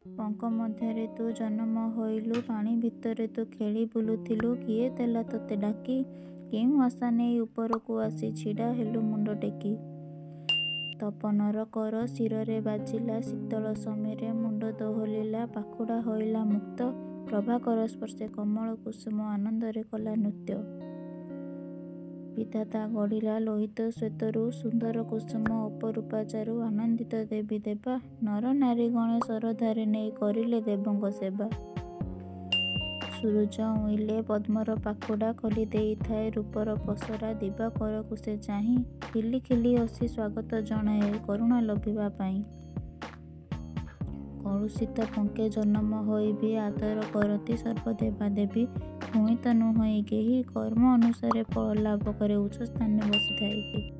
ପଙ୍କ ମଧ୍ୟରେ ତୁ ଜନମ ହୋଇଲୁ, ପାଣି ଭିତରେ ତୁ ଖେଳି ବୁଲୁଥିଲୁ। କିଏ ଦେଲା ତୋତେ ଡାକି? କେଉଁ ଆଶା ନେଇ ଉପରକୁ ଆସି ଛିଡ଼ା ହେଲୁ ମୁଣ୍ଡ ଟେକି? ତପନର କର ଶିରରେ ବାଜିଲା, ଶୀତଳ ସମୀରେ ମୁଣ୍ଡ ଦୋହଲିଲା। ପାଖୁଡ଼ା ହୋଇଲା ମୁକ୍ତ, ପ୍ରଭାକର ସ୍ପର୍ଶେ କମଳ କୁସୁମ ଆନନ୍ଦରେ କଲା ନୃତ୍ୟ। ବିଧାତା ଗଢ଼ିଲା ଲୋହିତ ଶ୍ଵେତରୁ, ସୁନ୍ଦର କୁସୁମ ଅପରୂପା ଚାରୁ। ଆନନ୍ଦିତ ଦେବୀ ଦେବା, ନର ନାରୀ ଗଣେ ଶରଧାରେ ନେଇ କରିଲେ ଦେବଙ୍କ ସେବା। ସୂରୁଜ ଉଇଁଲେ ପଦ୍ମର ପାଖୁଡ଼ା, ଖୋଲି ଦେଇଥାଏ ରୂପର ପସରା। ଦିବାକରକୁ ସେ ଚାହିଁ, ଖିଲି ଖିଲି ହସି ସ୍ଵାଗତ ଜଣାଏ କରୁଣା ଲଭିବା ପାଇଁ। କଳୁଷିତ ପଙ୍କେ ଜନମ ହୋଇ ବି ଆଦର କରନ୍ତି ସର୍ବ ଦେବା ଦେବୀ। ପୁଣି ତ ନୁହଁଇ କେହି, କର୍ମ ଅନୁସାରେ ଫଳ ଲାଭ କରେ ଉଚ୍ଚ ସ୍ଥାନେ ବସିଥାଇ।